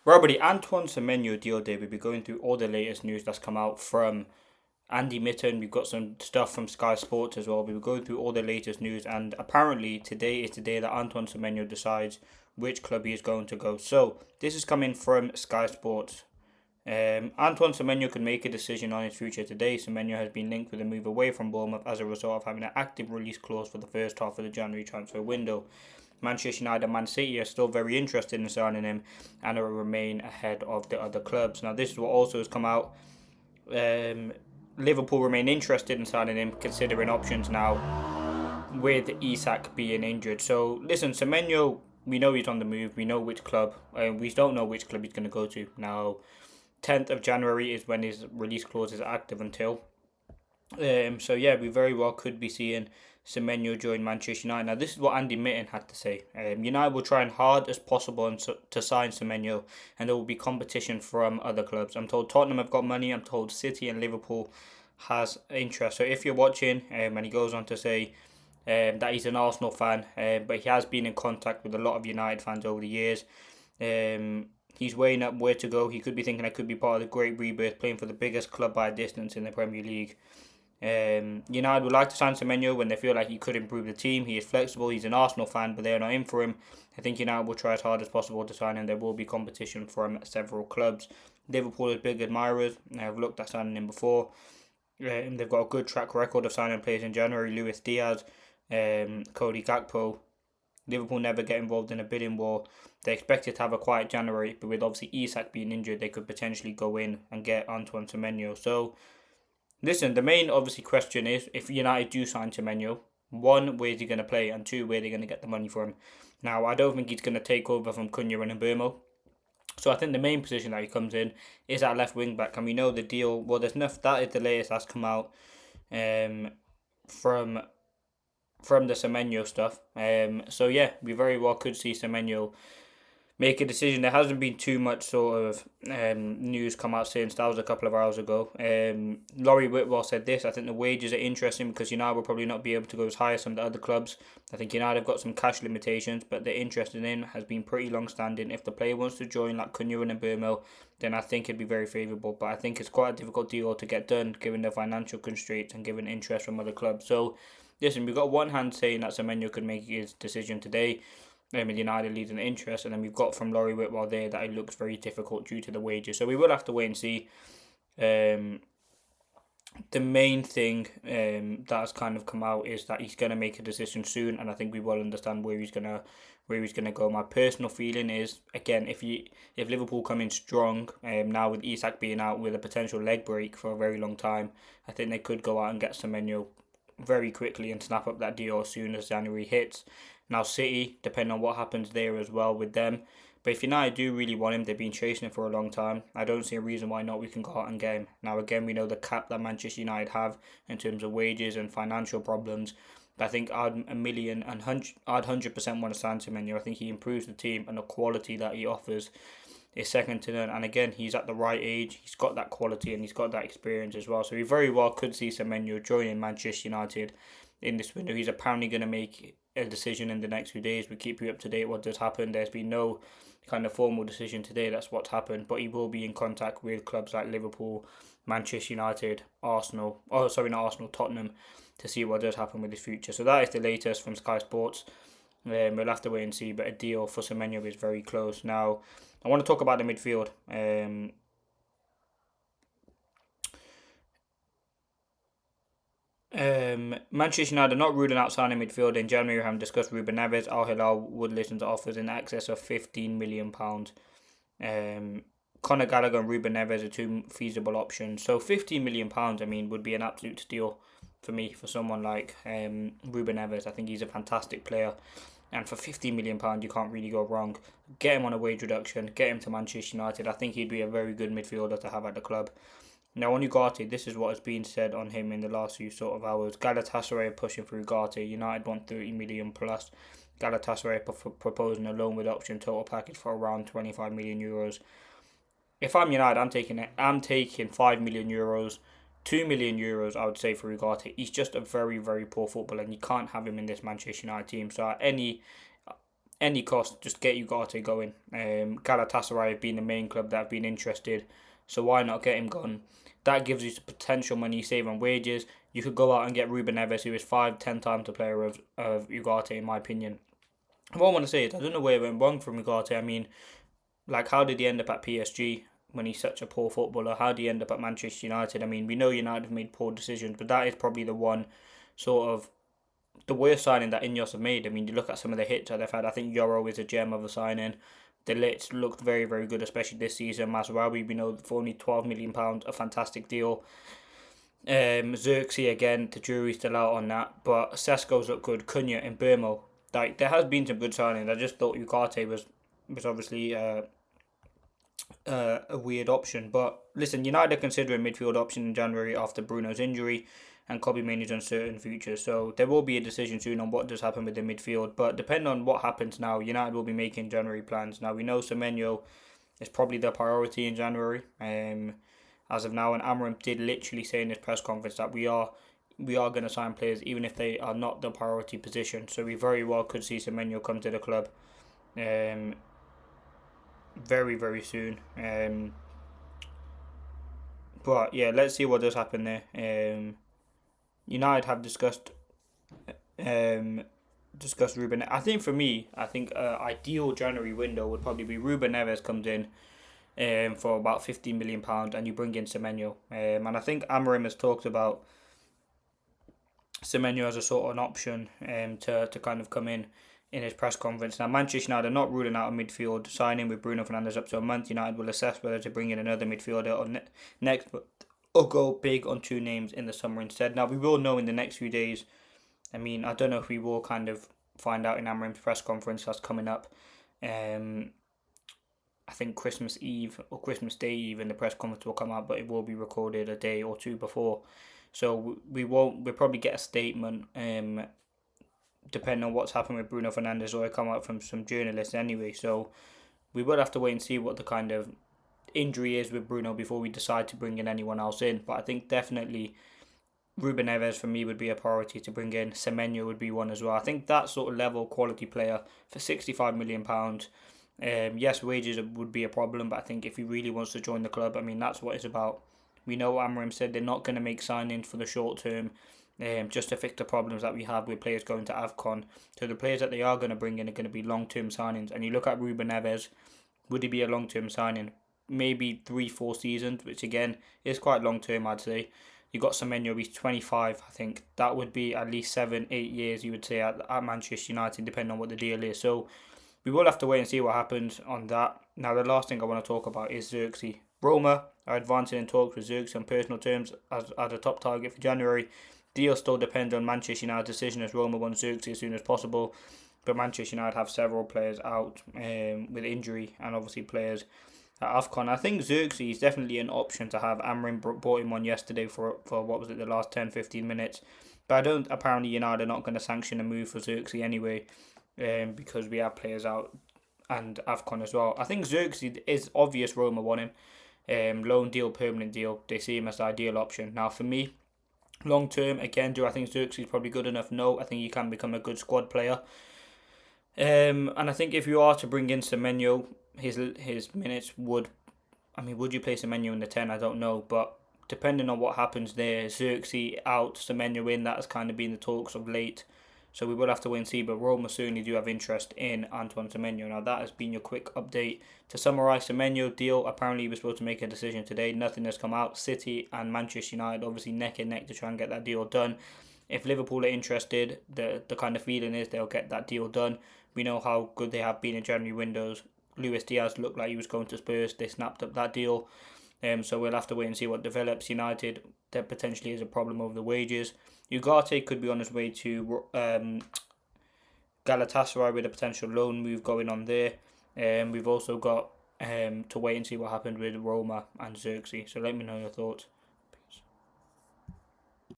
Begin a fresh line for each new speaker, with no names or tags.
Robert, the Antoine Semenyo deal day, we'll be going through all the latest news that's come out from Andy Mitten. We've got some stuff from Sky Sports as well. We will go through all the latest news, and apparently today is the day that Antoine Semenyo decides which club he is going to go. So this is coming from Sky Sports. Antoine Semenyo could make a decision on his future today. Semenyo has been linked with a move away from Bournemouth as a result of having an active release clause for the first half of the January transfer window. Manchester United and Man City are still very interested in signing him and will remain ahead of the other clubs. Now, this is what also has come out. Liverpool remain interested in signing him, considering options now with Isak being injured. So, listen, Semenyo, we know he's on the move. We know which club. We don't know which club he's going to go to. Now, 10th of January is when his release clause is active until. So, yeah, we very well could be seeing Semenyo join Manchester United. Now, this is what Andy Mitten had to say. United will try as hard as possible to sign Semenyo, and there will be competition from other clubs. I'm told Tottenham have got money. I'm told City and Liverpool has interest. So if you're watching, and he goes on to say that he's an Arsenal fan, but he has been in contact with a lot of United fans over the years. He's weighing up where to go. He could be thinking I could be part of the great rebirth, playing for the biggest club by a distance in the Premier League. United would like to sign Semenyo when they feel like he could improve the team. He is flexible. He's an Arsenal fan, but they're not in for him. I think United will try as hard as possible to sign him. There will be competition from several clubs. Liverpool is big admirers. I've looked at signing him before. They've got a good track record of signing players in January. Luis Diaz, Cody Gakpo. Liverpool never get involved in a bidding war. They expected to have a quiet January, but with obviously Isak being injured, they could potentially go in and get Antoine Semenyo. So, listen, the main obviously question is, if United do sign Semenyo, one, where is he going to play, and two, where are they going to get the money from? Now, I don't think he's going to take over from Cunha and Mbeumo. So I think the main position that he comes in is at left wing back, and we know the deal. Well, there's enough. That is the latest that's come out from the Semenyo stuff. So yeah, we very well could see Semenyo make a decision. There hasn't been too much sort of news come out since. That was a couple of hours ago. Laurie Whitwell said this: I think the wages are interesting because United will probably not be able to go as high as some of the other clubs. I think United have got some cash limitations, but the interest in has been pretty long standing. If the player wants to join like Cunha and Mbeumo, then I think it'd be very favourable. But I think it's quite a difficult deal to get done given the financial constraints and given interest from other clubs. So listen, we've got one hand saying that Semenyo could make his decision today. United leads in interest, and then we've got from Laurie Whitwell there that it looks very difficult due to the wages. So we will have to wait and see. The main thing that has kind of come out is that he's going to make a decision soon, and I think we will understand where he's gonna go. My personal feeling is, again, if Liverpool come in strong, now with Isak being out with a potential leg break for a very long time, I think they could go out and get Semenyo very quickly and snap up that deal as soon as January hits. Now City, depending on what happens there as well with them. But if United do really want him, they've been chasing him for a long time. I don't see a reason why not we can go out and get him. Now again, we know the cap that Manchester United have in terms of wages and financial problems. But I think I'd 100% want to sign Semenyo. I think he improves the team, and the quality that he offers is second to none. And again, he's at the right age. He's got that quality and he's got that experience as well. So we very well could see Semenyo joining Manchester United in this window. He's apparently going to make a decision in the next few days. We keep you up to date what does happen. There's been no kind of formal decision today. That's what's happened. But he will be in contact with clubs like Liverpool, Manchester United, Arsenal. Oh, sorry, not Arsenal, Tottenham, to see what does happen with his future. So that is the latest from Sky Sports. We'll have to wait and see. But a deal for Semenyo is very close. Now, I want to talk about the midfield. Manchester United are not ruling out signing midfield in January. We haven't discussed Ruben Neves. Al Hilal would listen to offers in excess of £15 million. Conor Gallagher and Ruben Neves are two feasible options. So £15 million, I mean, would be an absolute steal for me, for someone like Ruben Neves. I think he's a fantastic player. And for £15 million, you can't really go wrong. Get him on a wage reduction. Get him to Manchester United. I think he'd be a very good midfielder to have at the club. Now on UGARTE, this is what has been said on him in the last few sort of hours. Galatasaray are pushing for UGARTE. United want 30 million plus. Galatasaray proposing a loan with option total package for around 25 million euros. If I'm United, I'm taking it. I'm taking 5 million euros, 2 million euros. I would say for UGARTE. He's just a very, very poor footballer, and you can't have him in this Manchester United team. So any cost, just get Ugarte going. Galatasaray have been the main club that have been interested, so why not get him gone? That gives you potential money save on wages. You could go out and get Ruben Neves, who is 5-10 times the player of Ugarte, in my opinion. What I want to say is, I don't know where it went wrong from Ugarte. I mean, like, how did he end up at PSG when he's such a poor footballer? How did he end up at Manchester United? I mean, we know United have made poor decisions, but that is probably the one sort of the worst signing that Ineos have made. I mean, you look at some of the hits that they've had. I think Euro is a gem of a signing. The Lits looked very, very good, especially this season. Masraoui, we know, for only £12 million, a fantastic deal. ZIRKZEE again, the jury's still out on that. But Sesko's look good. Cunha and Burmo. Like, there has been some good signings. I just thought Ugarte was obviously a weird option. But listen, United are considering midfield option in January after Bruno's injury and Kobbie Mainoo's uncertain future. So there will be a decision soon on what does happen with the midfield. But depending on what happens now, United will be making January plans. Now we know Semenyo is probably the priority in January. As of now, and Amram did literally say in his press conference that we are going to sign players even if they are not the priority position. So we very well could see Semenyo come to the club very, very soon. But yeah, let's see what does happen there. United have discussed Ruben. I think for me, ideal January window would probably be Ruben Neves comes in for about £15 million, and you bring in Semenyo. And I think Amorim has talked about Semenyo as a sort of an option to kind of come in his press conference. Now, Manchester United are not ruling out a midfield signing with Bruno Fernandes up to a month. United will assess whether to bring in another midfielder or next, or go big on two names in the summer instead. Now, we will know in the next few days. I mean, I don't know if we will kind of find out in Amorim's press conference that's coming up. I think Christmas Eve or Christmas Day even the press conference will come out, but it will be recorded a day or two before. So we'll probably get a statement depending on what's happened with Bruno Fernandes, or it come out from some journalists anyway. So we will have to wait and see what the kind of injury is with Bruno before we decide to bring in anyone else in. But I think definitely Ruben Neves for me would be a priority to bring in. Semenyo would be one as well. I think that sort of level quality player for £65 million. Yes, wages would be a problem, but I think if he really wants to join the club, I mean, that's what it's about. We know Amorim said they're not going to make signings for the short term just to fix the problems that we have with players going to AFCON. So the players that they are going to bring in are going to be long-term signings. And you look at Ruben Neves, would he be a long-term signing? Maybe 3-4 seasons, which again is quite long-term, I'd say. You got Semenyo, he's 25, I think. That would be at least 7-8 years, you would say, at Manchester United, depending on what the deal is. So we will have to wait and see what happens on that. Now, the last thing I want to talk about is ZIRKZEE. Roma are advancing in talks with ZIRKZEE on personal terms as a top target for January. Deal still depends on Manchester United's decision, as Roma want ZIRKZEE as soon as possible. But Manchester United have several players out with injury, and obviously players at AFCON. I think ZIRKZEE is definitely an option to have. Amorim brought him on yesterday for what was it, the last 10-15 minutes. But apparently United are not going to sanction a move for ZIRKZEE anyway, because we have players out and AFCON as well. I think ZIRKZEE is obvious Roma want him. Loan deal, permanent deal. They see him as the ideal option. Now for me, long term, again, do I think ZIRKZEE is probably good enough? No, I think he can become a good squad player. And I think if you are to bring in Semenyo, his minutes would you play Semenyo in the 10? I don't know, but depending on what happens there, ZIRKZEE out, Semenyo in, that has kind of been the talks of late. So we will have to wait and see, but Roma certainly do have interest in Antoine Semenyo. Now that has been your quick update. To summarise, Semenyo deal, apparently he was supposed to make a decision today. Nothing has come out. City and Manchester United obviously neck and neck to try and get that deal done. If Liverpool are interested, the kind of feeling is they'll get that deal done. We know how good they have been in January windows. Luis Diaz looked like he was going to Spurs. They snapped up that deal. So we'll have to wait and see what develops. United, there potentially is a problem over the wages. Ugarte could be on his way to Galatasaray with a potential loan move going on there. We've also got to wait and see what happens with Roma and ZIRKZEE. So let me know your thoughts.